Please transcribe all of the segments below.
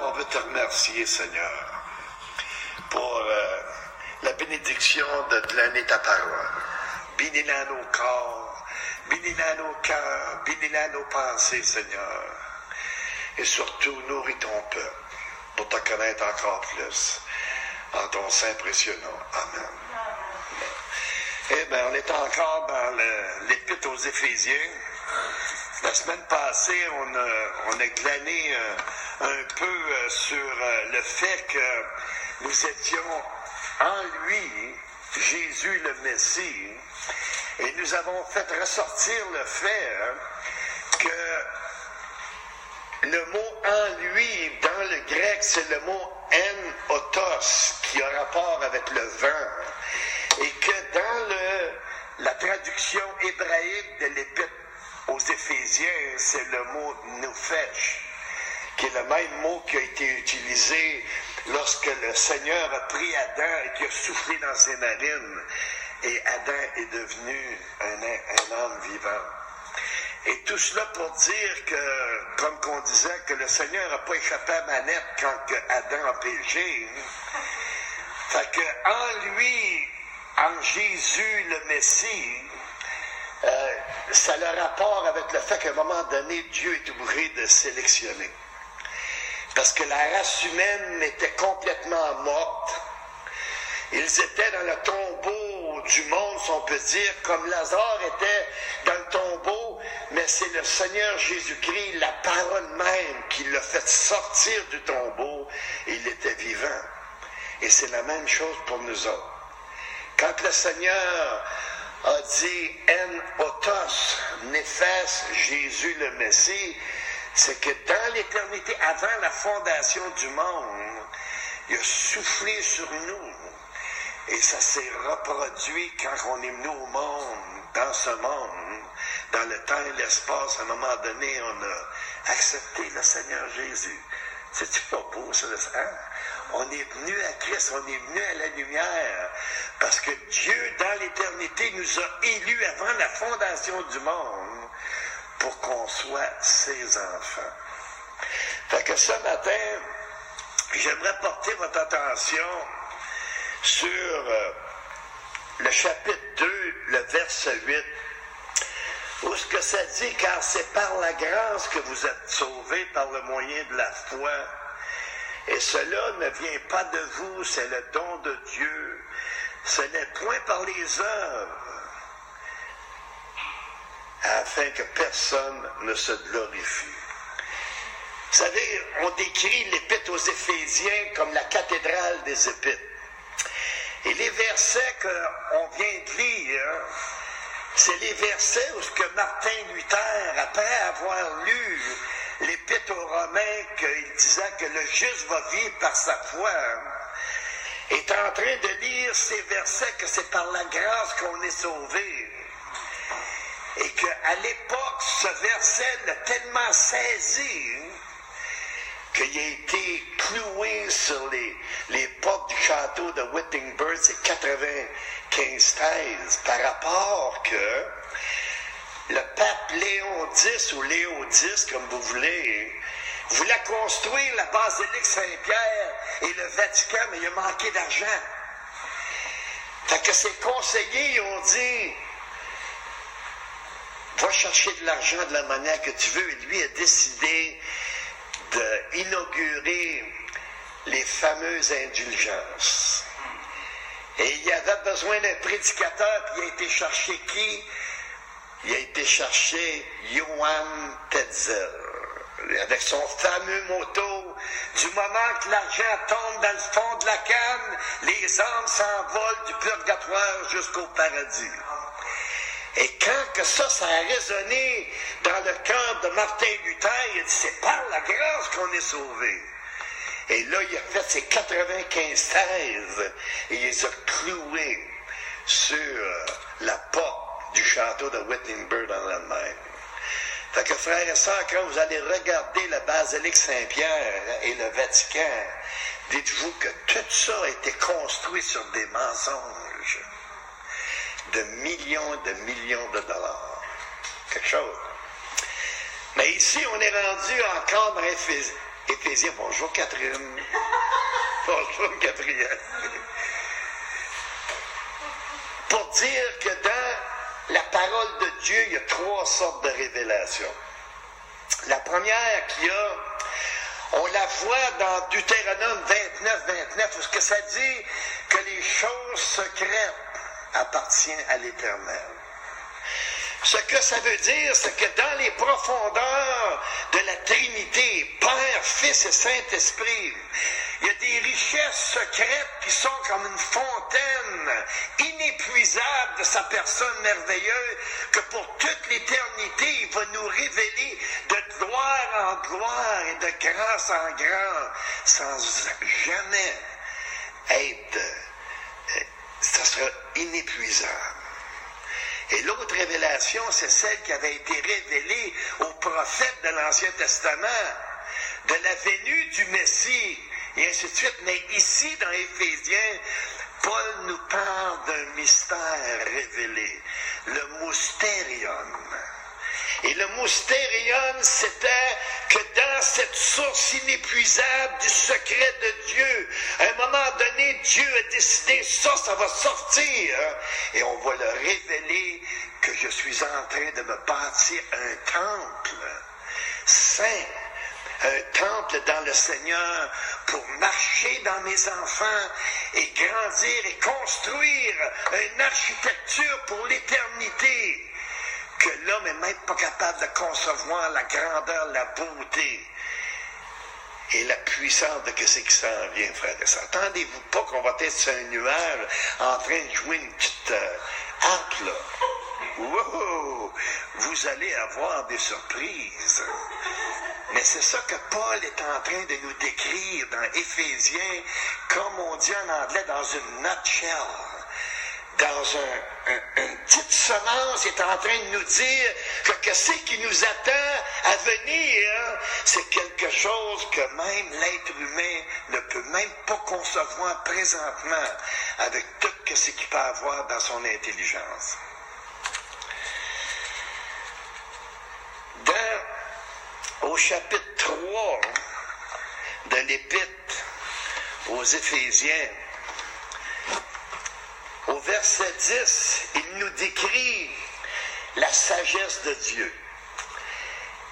on veut te remercier, Seigneur, pour la bénédiction de l'année ta parole. Bénis-la nos corps, bénis-la nos cœurs, bénis-la nos pensées, Seigneur. Et surtout, nourris ton peuple pour te connaître encore plus. En ton saint précieux nom. Amen. Eh bien, on est encore dans l'épître aux Éphésiens. La semaine passée, on a glané un peu sur le fait que nous étions en lui, Jésus le Messie, et nous avons fait ressortir le fait que le mot « en lui », dans le grec, c'est le mot « en autos », qui a rapport avec le vent, et que dans la traduction hébraïque de l'épître aux Éphésiens, c'est le mot « nefesh », qui est le même mot qui a été utilisé lorsque le Seigneur a pris Adam et qui a soufflé dans ses narines, et Adam est devenu un homme vivant. Et tout cela pour dire que, comme qu'on disait, que le Seigneur n'a pas échappé à manette quand Adam a péché. Fait que en lui, en Jésus le Messie, ça a le rapport avec le fait qu'à un moment donné, Dieu est obligé de sélectionner. Parce que la race humaine était complètement morte. Ils étaient dans le tombeau du monde, si on peut dire, comme Lazare était dans le tombeau, mais c'est le Seigneur Jésus-Christ, la parole même, qui l'a fait sortir du tombeau, et il était vivant. Et c'est la même chose pour nous autres. Quand le Seigneur a dit « En autos, nefes, Jésus le Messie », c'est que dans l'éternité, avant la fondation du monde, il a soufflé sur nous. Et ça s'est reproduit quand on est venu au monde, dans ce monde, dans le temps et l'espace. À un moment donné, on a accepté le Seigneur Jésus. C'est-tu pas beau, ça? Hein? On est venu à Christ, on est venu à la lumière, parce que Dieu, dans l'éternité, nous a élus avant la fondation du monde pour qu'on soit ses enfants. Fait que ce matin, j'aimerais porter votre attention sur le chapitre 2, le verset 8, où ce que ça dit, car c'est par la grâce que vous êtes sauvés par le moyen de la foi. Et cela ne vient pas de vous, c'est le don de Dieu. Ce n'est point par les œuvres, afin que personne ne se glorifie. Vous savez, on décrit l'épître aux Éphésiens comme la cathédrale des épîtres. Et les versets qu'on vient de lire, c'est les versets où ce que Martin Luther, après avoir lu l'épître aux Romains, qu'il disait que le juste va vivre par sa foi, est en train de lire ces versets que c'est par la grâce qu'on est sauvé. Et qu'à l'époque, ce verset l'a tellement saisi qu'il a été cloué sur les portes du château de Wittenberg, c'est 95 thèses, par rapport que le pape Léon X, ou Léo X, comme vous voulez, voulait construire la basilique Saint-Pierre et le Vatican, mais il a manqué d'argent. Fait que ses conseillers ont dit, va chercher de l'argent de la manière que tu veux, et lui a décidé d'inaugurer les fameuses indulgences. Et il y avait besoin d'un prédicateur, puis il a été chercher qui? Il a été chercher Johann Tetzel, avec son fameux motto, du moment que l'argent tombe dans le fond de la canne, les âmes s'envolent du purgatoire jusqu'au paradis. Et quand que ça a résonné dans le cœur de Martin Luther, il a dit, c'est par la grâce qu'on est sauvé. Et là, il a fait ses 95 thèses et il les a clouées sur la porte du château de Wittenberg en Allemagne. Fait que frères et sœurs, quand vous allez regarder la basilique Saint-Pierre et le Vatican, dites-vous que tout ça a été construit sur des mensonges de millions de dollars. Quelque chose. Mais ici, on est rendu encore dans Éphésiens, bonjour Catherine. Bonjour Gabriel. Pour dire que dans la parole de Dieu, il y a 3 sortes de révélations. La première qu'il y a, on la voit dans Deutéronome 29, où ça dit que les choses secrètes appartiennent à l'Éternel. Ce que ça veut dire, c'est que dans les profondeurs de la Trinité, Père, Fils et Saint-Esprit, il y a des richesses secrètes qui sont comme une fontaine inépuisable de sa personne merveilleuse, que pour toute l'éternité, il va nous révéler de gloire en gloire et de grâce en grâce, sans jamais être, ça sera inépuisable. Et l'autre révélation, c'est celle qui avait été révélée aux prophètes de l'Ancien Testament, de la venue du Messie, et ainsi de suite. Mais ici, dans Éphésiens, Paul nous parle d'un mystère révélé, le mystérium. Et le mystérium, c'était que dans cette source inépuisable du secret de Dieu, à un moment donné, Dieu a décidé, ça va sortir. Et on va le révéler que je suis en train de me bâtir un temple saint, un temple dans le Seigneur pour marcher dans mes enfants et grandir et construire une architecture pour l'éternité que l'homme n'est même pas capable de concevoir la grandeur, la beauté et la puissance de ce qui s'en vient, frères et sœurs. Attendez-vous pas qu'on va être sur un nuage en train de jouer une petite harpe, là. Wow! Vous allez avoir des surprises. Mais c'est ça que Paul est en train de nous décrire dans Éphésiens, comme on dit en anglais, dans une nutshell. Dans une petite semence, il est en train de nous dire que ce qui nous attend à venir, c'est quelque chose que même l'être humain ne peut même pas concevoir présentement avec tout ce qu'il peut avoir dans son intelligence. Au chapitre 3 de l'Épître aux Éphésiens, au verset 10, il nous décrit la sagesse de Dieu.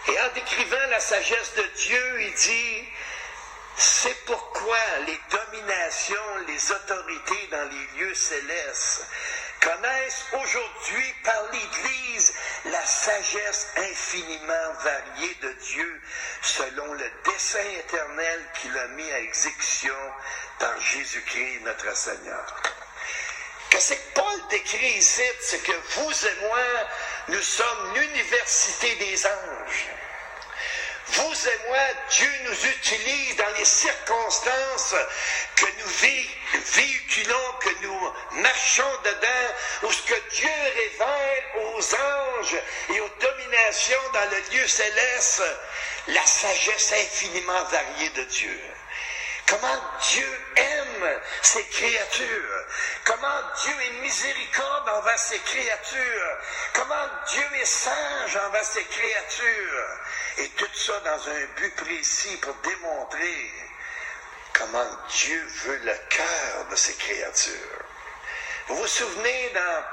Et en décrivant la sagesse de Dieu, il dit, c'est pourquoi les dominations, les autorités dans les lieux célestes connaissent aujourd'hui par l'Église la sagesse infiniment variée de Dieu selon le dessein éternel qu'il a mis à exécution par Jésus-Christ notre Seigneur. Ce que Paul décrit ici, c'est que vous et moi, nous sommes l'université des anges. Vous et moi, Dieu nous utilise dans les circonstances que nous véhiculons, que nous marchons dedans, où ce que Dieu révèle aux anges et aux dominations dans le lieu céleste, la sagesse infiniment variée de Dieu. Comment Dieu aime ses créatures. Comment Dieu est miséricorde envers ses créatures. Comment Dieu est sage envers ses créatures. Et tout ça dans un but précis pour démontrer comment Dieu veut le cœur de ses créatures. Vous vous souvenez dans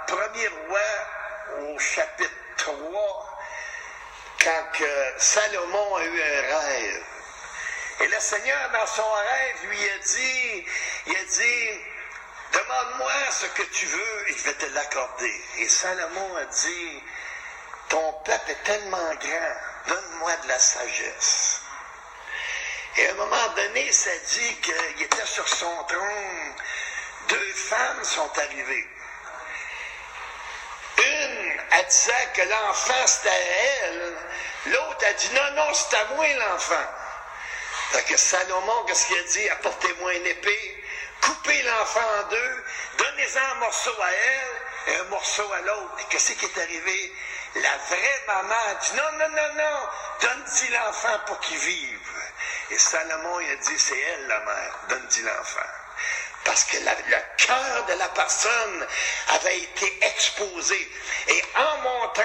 1er Roi au chapitre 3, quand Salomon a eu un rêve. Et le Seigneur, dans son rêve, lui a dit, demande-moi ce que tu veux et je vais te l'accorder. Et Salomon a dit, ton peuple est tellement grand, donne-moi de la sagesse. Et à un moment donné, ça dit qu'il était sur son trône, 2 femmes sont arrivées. Une, elle disait que l'enfant c'était à elle. L'autre a dit, non, c'est à moi l'enfant. Fait que Salomon, qu'est-ce qu'il a dit? Apportez-moi une épée, coupez l'enfant en 2, donnez-en un morceau à elle et un morceau à l'autre. Et qu'est-ce qui est arrivé? La vraie maman a dit, non, donne-y l'enfant pour qu'il vive. Et Salomon, il a dit, c'est elle la mère, donne-y l'enfant. Parce que le cœur de la personne avait été exposé. Et en montrant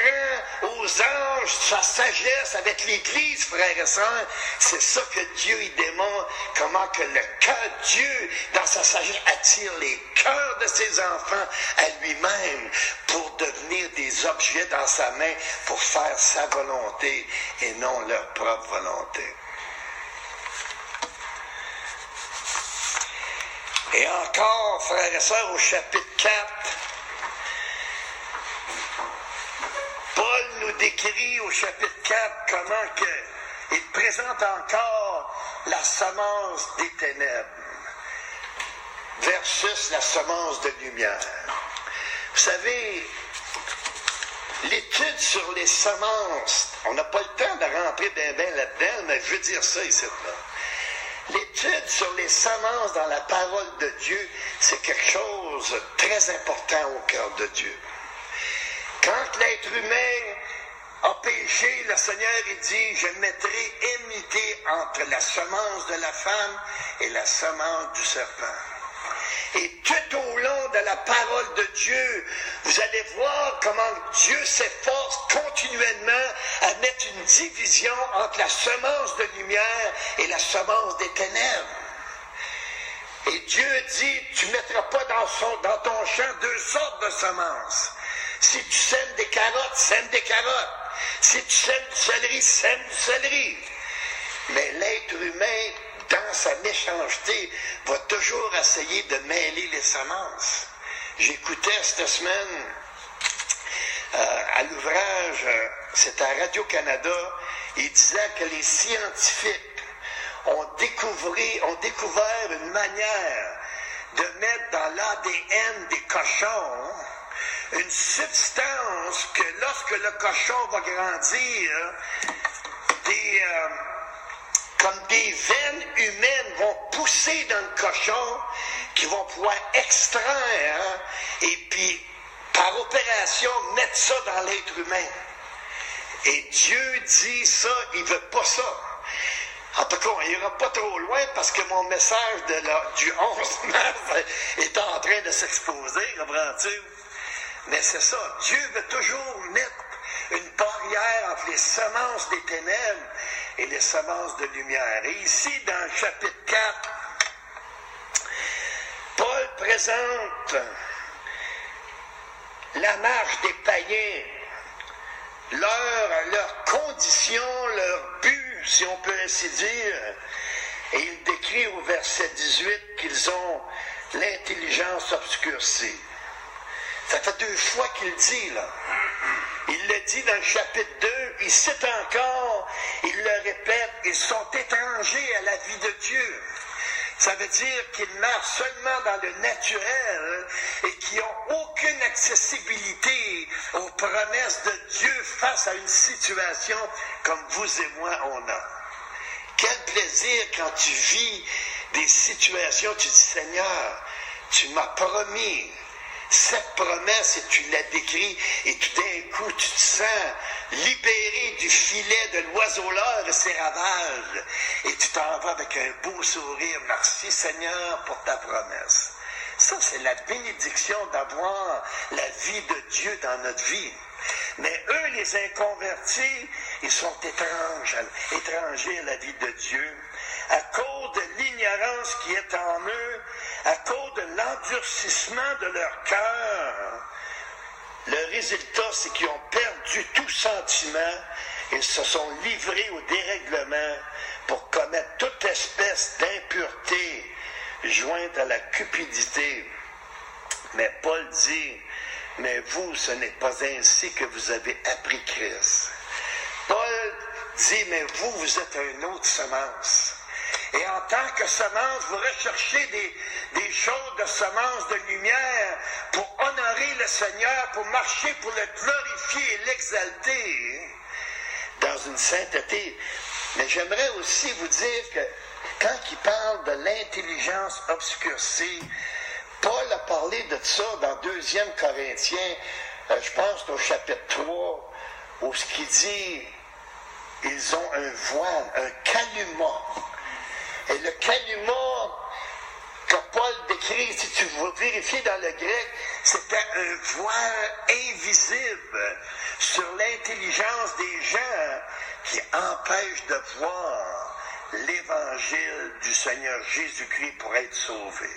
aux anges sa sagesse avec l'Église, frères et sœurs, c'est ça que Dieu y démontre, comment que le cœur de Dieu, dans sa sagesse, attire les cœurs de ses enfants à lui-même pour devenir des objets dans sa main pour faire sa volonté et non leur propre volonté. Et encore, frères et sœurs, au chapitre 4, Paul nous décrit au chapitre 4 comment il présente encore la semence des ténèbres versus la semence de lumière. Vous savez, l'étude sur les semences, on n'a pas le temps de rentrer bien là-dedans, mais je veux dire ça ici, là. L'étude sur les semences dans la parole de Dieu, c'est quelque chose de très important au cœur de Dieu. Quand l'être humain a péché, le Seigneur il dit, je mettrai enmité entre la semence de la femme et la semence du serpent. Et tout au long de la parole de Dieu, vous allez voir comment Dieu s'efforce continuellement à mettre une division entre la semence de lumière et la semence des ténèbres. Et Dieu dit, tu ne mettras pas dans ton champ deux sortes de semences. Si tu sèmes des carottes, sème des carottes. Si tu sèmes du céleri, sème du céleri. Mais l'être humain, dans sa méchanceté, va toujours essayer de mêler les semences. J'écoutais cette semaine à l'ouvrage, c'est à Radio-Canada, il disait que les scientifiques ont découvert une manière de mettre dans l'ADN des cochons une substance que lorsque le cochon va grandir, comme des veines humaines vont pousser dans le cochon, qui vont pouvoir extraire et puis par opération mettre ça dans l'être humain. Et Dieu dit ça, il ne veut pas ça. En tout cas, il n'ira pas trop loin parce que mon message du 11 mars est en train de s'exposer, comprends-tu? Mais c'est ça, Dieu veut toujours mettre une barrière entre les semences des ténèbres et les semences de lumière. Et ici, dans le chapitre 4, Paul présente la marche des païens, leur condition, leur but, si on peut ainsi dire. Et il décrit au verset 18 qu'ils ont l'intelligence obscurcie. Ça fait 2 fois qu'il le dit, là. Il le dit dans le chapitre 2, il cite encore, il le répète, ils sont étrangers à la vie de Dieu. Ça veut dire qu'ils marchent seulement dans le naturel et qui n'ont aucune accessibilité aux promesses de Dieu face à une situation comme vous et moi on a. Quel plaisir quand tu vis des situations, tu dis Seigneur, tu m'as promis cette promesse et tu l'as décrit et tout d'un coup tu te sens libéré du filet de l'oiseau-leurre et ses ravages et tu t'en vas avec un beau sourire. Merci Seigneur pour ta promesse. Ça c'est la bénédiction d'avoir la vie de Dieu dans notre vie. Mais eux, les inconvertis, ils sont étrangers à la vie de Dieu à cause de l'ignorance qui est en eux, à cause de l'endurcissement de leur cœur. Le résultat, c'est qu'ils ont perdu tout sentiment et se sont livrés au dérèglement pour commettre toute espèce d'impureté jointe à la cupidité. Mais Paul dit, mais vous, ce n'est pas ainsi que vous avez appris Christ. Paul dit, mais vous êtes une autre semence. Et en tant que semence, vous recherchez des choses de semence de lumière pour honorer le Seigneur, pour marcher, pour le glorifier et l'exalter dans une sainteté. Mais j'aimerais aussi vous dire que quand il parle de l'intelligence obscurcie, Paul a parlé de ça dans 2 Corinthiens, je pense au chapitre 3, où ce qu'il dit, ils ont un voile, un calumet. Et le calumet, que Paul décrit, si tu veux vérifier dans le grec, c'était un voile invisible sur l'intelligence des gens qui empêche de voir l'évangile du Seigneur Jésus-Christ pour être sauvé.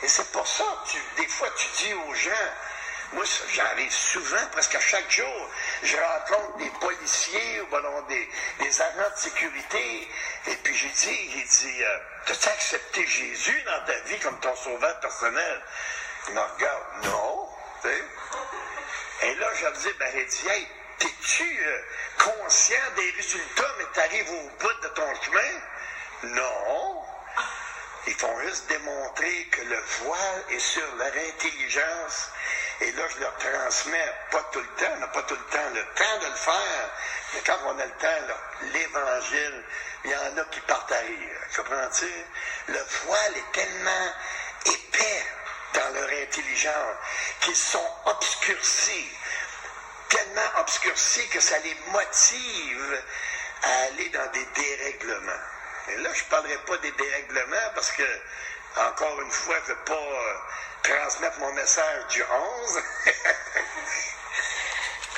Et c'est pour ça que des fois tu dis aux gens, moi j'arrive souvent, presque à chaque jour, je rencontre des policiers ou des agents de sécurité, et puis j'ai dit, t'as-tu accepté Jésus dans ta vie comme ton sauveur personnel? Ils me regardent, non, tu sais. Et là je leur dis, il dit, hey, t'es-tu conscient des résultats, mais t'arrives au bout de ton chemin? Non. Ils font juste démontrer que le voile est sur leur intelligence. Et là, je leur transmets, pas tout le temps, on n'a pas tout le temps de le faire, mais quand on a le temps, l'Évangile, il y en a qui partent à rire. Comprends-tu? Le voile est tellement épais dans leur intelligence qu'ils sont obscurcis, tellement obscurcis que ça les motive à aller dans des dérèglements. Et là, je ne parlerai pas des dérèglements parce que, encore une fois, je ne veux pas transmettre mon message du 11.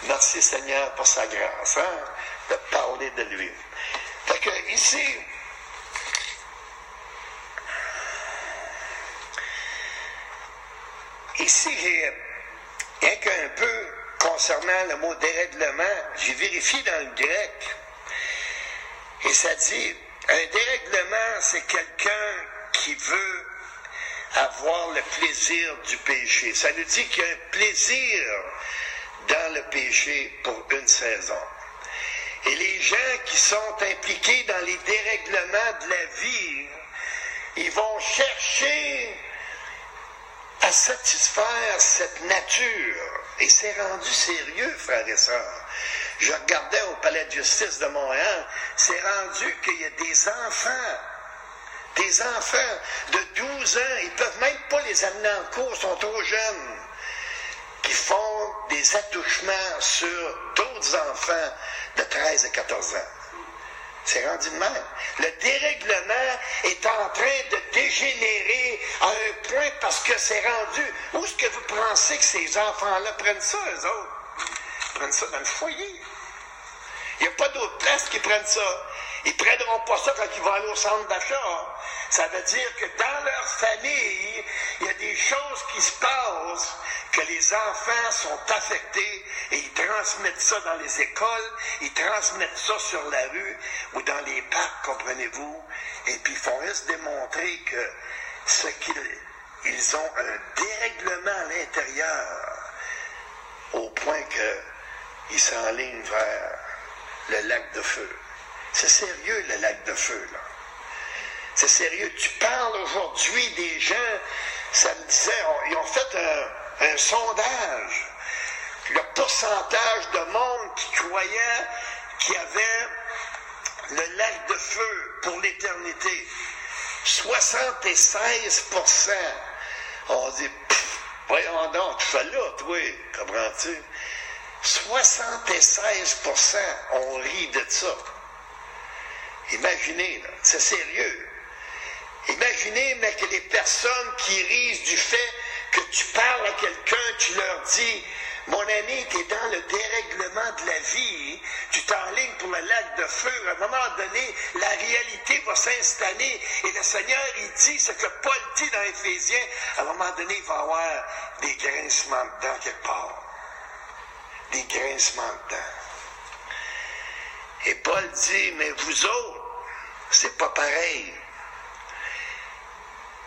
Merci Seigneur pour sa grâce, de parler de lui. Fait que ici, j'ai rien qu'un peu concernant le mot dérèglement, j'ai vérifié dans le grec et ça dit, un dérèglement, c'est quelqu'un qui veut avoir le plaisir du péché. Ça nous dit qu'il y a un plaisir dans le péché pour une saison. Et les gens qui sont impliqués dans les dérèglements de la vie, ils vont chercher à satisfaire cette nature. Et c'est rendu sérieux, frères et sœurs. Je regardais au palais de justice de Montréal, c'est rendu qu'il y a des enfants de 12 ans, ils ne peuvent même pas les amener en cours, ils sont trop jeunes, qui font des attouchements sur d'autres enfants de 13 et 14 ans. C'est rendu de même. Le dérèglement est en train de dégénérer à un point parce que c'est rendu... Où est-ce que vous pensez que ces enfants-là prennent ça, eux autres? Ils prennent ça dans le foyer. Il n'y a pas d'autre place qui prennent ça. Ils ne prendront pas ça quand ils vont aller au centre d'achat. Ça veut dire que dans leur famille, il y a des choses qui se passent, que les enfants sont affectés et ils transmettent ça dans les écoles, ils transmettent ça sur la rue ou dans les parcs, comprenez-vous, et puis ils font juste démontrer que ils ont un dérèglement à l'intérieur au point qu'ils s'enlignent vers le lac de feu. C'est sérieux, le lac de feu, là. C'est sérieux. Tu parles aujourd'hui des gens, ça me disait, ils ont fait un sondage. Le pourcentage de monde qui croyait qu'il y avait le lac de feu pour l'éternité. 76%. On dit, voyons donc, tu fais là, toi, comprends-tu? 76%, on rit de ça. Imaginez, là, c'est sérieux. Imaginez, mais que les personnes qui rient du fait que tu parles à quelqu'un, tu leur dis, mon ami, tu es dans le dérèglement de la vie, tu t'enlignes pour le lac de feu, à un moment donné, la réalité va s'installer, et le Seigneur, il dit, ce que Paul dit dans Éphésiens, à un moment donné, il va y avoir des grincements de dents quelque part. Des grincements de dents. Et Paul dit, mais vous autres, c'est pas pareil.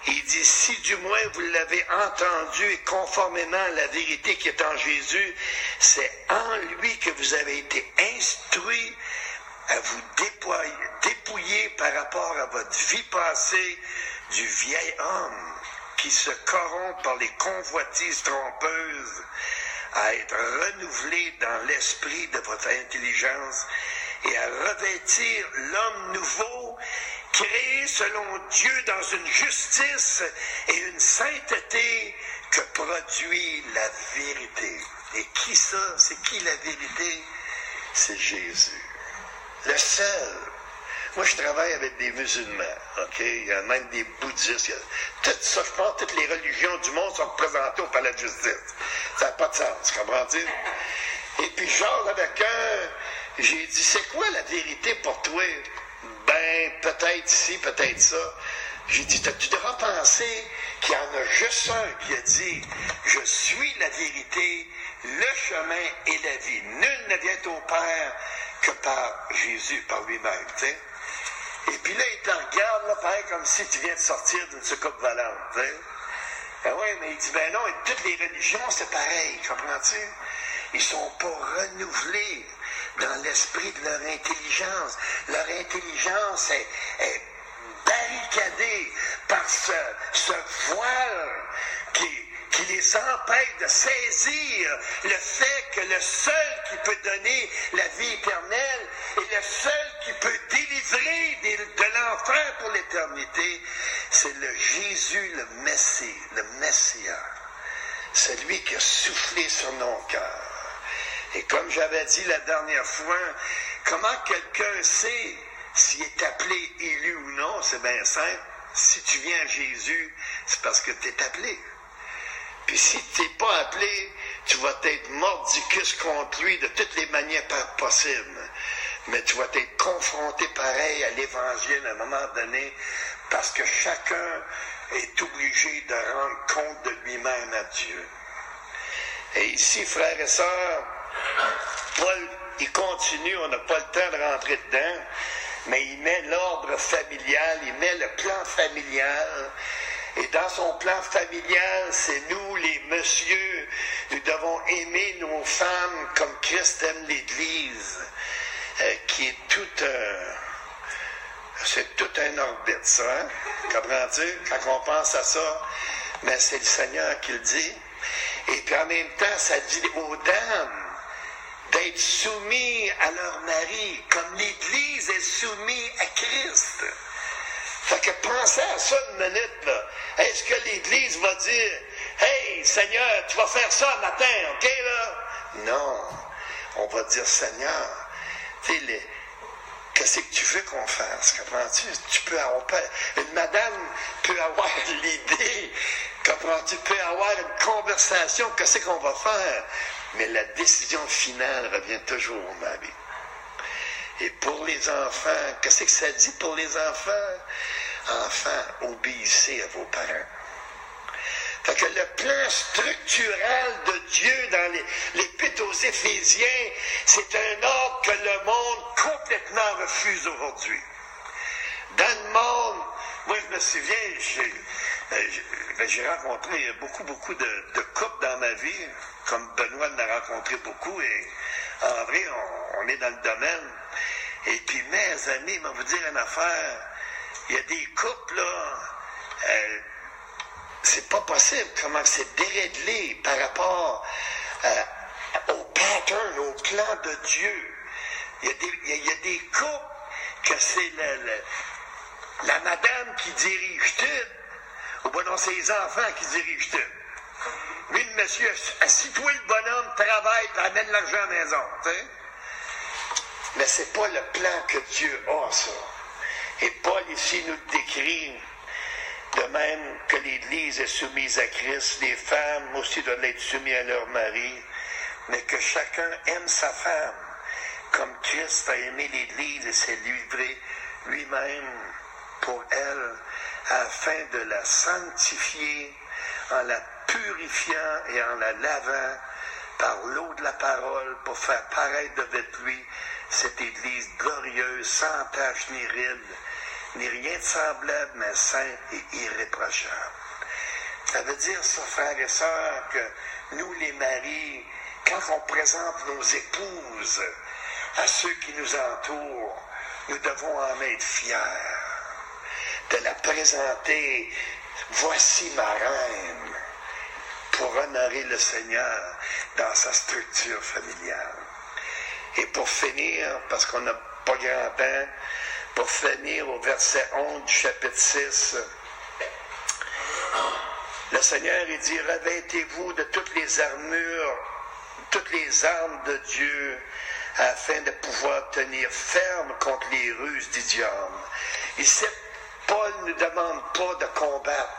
Il dit, si du moins vous l'avez entendu et conformément à la vérité qui est en Jésus, c'est en lui que vous avez été instruits à vous dépouiller par rapport à votre vie passée du vieil homme qui se corrompt par les convoitises trompeuses, à être renouvelé dans l'esprit de votre intelligence et à revêtir l'homme nouveau, créé selon Dieu dans une justice et une sainteté que produit la vérité. Et qui ça? C'est qui la vérité? C'est Jésus. Le seul. Moi, je travaille avec des musulmans, OK? Il y a même des bouddhistes. Tout ça, je pense, toutes les religions du monde sont représentées au palais de justice. Ça n'a pas de sens, comprends-tu? Et puis, genre, avec j'ai dit, c'est quoi la vérité pour toi? Ben, peut-être ci, peut-être ça. J'ai dit, tu devras penser qu'il y en a juste un qui a dit, je suis la vérité, le chemin et la vie. Nul ne vient au Père que par Jésus, par lui-même, tu sais. Et puis là, il te regarde, là, pareil, comme si tu viens de sortir d'une soucoupe volante, tu sais. Ben oui, mais il dit, ben non, et toutes les religions, c'est pareil, comprends-tu? Ils sont pas renouvelés dans l'esprit de leur intelligence. Leur intelligence est barricadée par ce voile qui les empêche de saisir le fait que le seul qui peut donner la vie éternelle et le seul qui peut délivrer de l'enfer pour l'éternité, c'est le Jésus, le Messie, le Messia. Celui qui a soufflé sur nos cœurs. Et comme j'avais dit la dernière fois, comment quelqu'un sait s'il est appelé élu ou non? C'est bien simple. Si tu viens à Jésus, c'est parce que tu es appelé. Puis si tu n'es pas appelé, tu vas être mordicus contre lui de toutes les manières possibles. Mais tu vas être confronté pareil à l'Évangile à un moment donné, parce que chacun est obligé de rendre compte de lui-même à Dieu. Et ici, frères et sœurs, Paul, il continue, on n'a pas le temps de rentrer dedans, mais il met l'ordre familial, il met le plan familial. Et dans son plan familial, c'est nous, les messieurs, nous devons aimer nos femmes comme Christ aime l'Église, qui est c'est tout un orbite, ça, hein? Comprends-tu? Quand on pense à ça, mais c'est le Seigneur qui le dit. Et puis en même temps, ça dit aux dames d'être soumis à leur mari, comme l'Église est soumise à Christ. Fait que pensez à ça une minute, là. Est-ce que l'Église va dire, « Hey, Seigneur, tu vas faire ça le matin, OK, là? » Non. On va dire, « Seigneur, tu sais, qu'est-ce que tu veux qu'on fasse? Comprends-tu? Une madame peut avoir l'idée, comprends-tu? Peut avoir une conversation, qu'est-ce qu'on va faire? Mais la décision finale revient toujours au mari. Et pour les enfants, qu'est-ce que ça dit pour les enfants? Enfants, obéissez à vos parents. Fait que le plan structural de Dieu dans l'Épître aux Éphésiens, c'est un ordre que le monde complètement refuse aujourd'hui. Dans le monde, moi je me souviens, j'ai rencontré beaucoup de couples dans ma vie, comme Benoît en a rencontré beaucoup, et en vrai, on est dans le domaine. Et puis mes amis, je vais vous dire une affaire, il y a des couples, là, c'est pas possible comment c'est déréglé par rapport au pattern, au plan de Dieu. Il y a des couples que c'est la madame qui dirige tout, ou bien non, c'est les enfants qui dirigent tout. Lui, le monsieur, assis-toi le bonhomme, travaille, puis amène l'argent à la maison, tu sais. Mais c'est pas le plan que Dieu a, ça. Et Paul ici nous décrit, de même que l'Église est soumise à Christ, les femmes aussi doivent être soumises à leur mari, mais que chacun aime sa femme, comme Christ a aimé l'Église et s'est livré lui-même pour elle, afin de la sanctifier en la purifiant et en la lavant par l'eau de la parole pour faire paraître devant lui cette Église glorieuse, sans tache ni ride, ni rien de semblable, mais sainte et irréprochable. Ça veut dire, ça, frères et sœurs, que nous, les maris, quand on présente nos épouses à ceux qui nous entourent, nous devons en être fiers, de la présenter, voici ma reine, pour honorer le Seigneur dans sa structure familiale. Et pour finir, parce qu'on n'a pas grand temps, pour finir au verset 11 du chapitre 6, le Seigneur il dit, revêtez-vous de toutes les armures, toutes les armes de Dieu, afin de pouvoir tenir ferme contre les ruses du diable. Ici, Paul ne nous demande pas de combattre,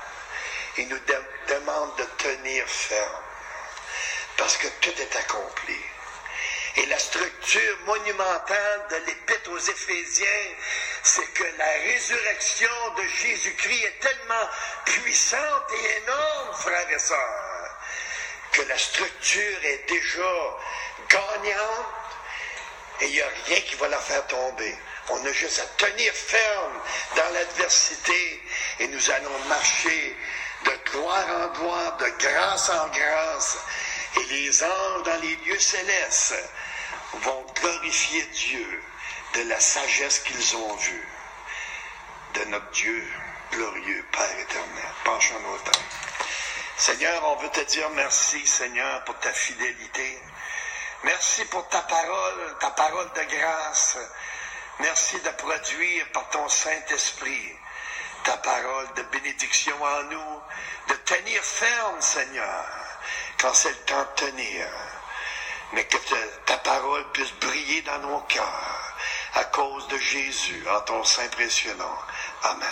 il nous demande de tenir ferme, parce que tout est accompli. Et la structure monumentale de l'Épître aux Éphésiens, c'est que la résurrection de Jésus-Christ est tellement puissante et énorme, frères et sœurs, que la structure est déjà gagnante et il n'y a rien qui va la faire tomber. On a juste à tenir ferme dans l'adversité et nous allons marcher de gloire en gloire, de grâce en grâce. Et les anges dans les lieux célestes vont glorifier Dieu de la sagesse qu'ils ont vue, de notre Dieu glorieux, Père éternel. Penchons nos têtes. Seigneur, on veut te dire merci, Seigneur, pour ta fidélité. Merci pour ta parole de grâce. Merci de produire par ton Saint-Esprit ta parole de bénédiction en nous, de tenir ferme, Seigneur, quand c'est le temps de tenir, mais que ta parole puisse briller dans nos cœurs à cause de Jésus, en ton Saint précieux nom. Amen.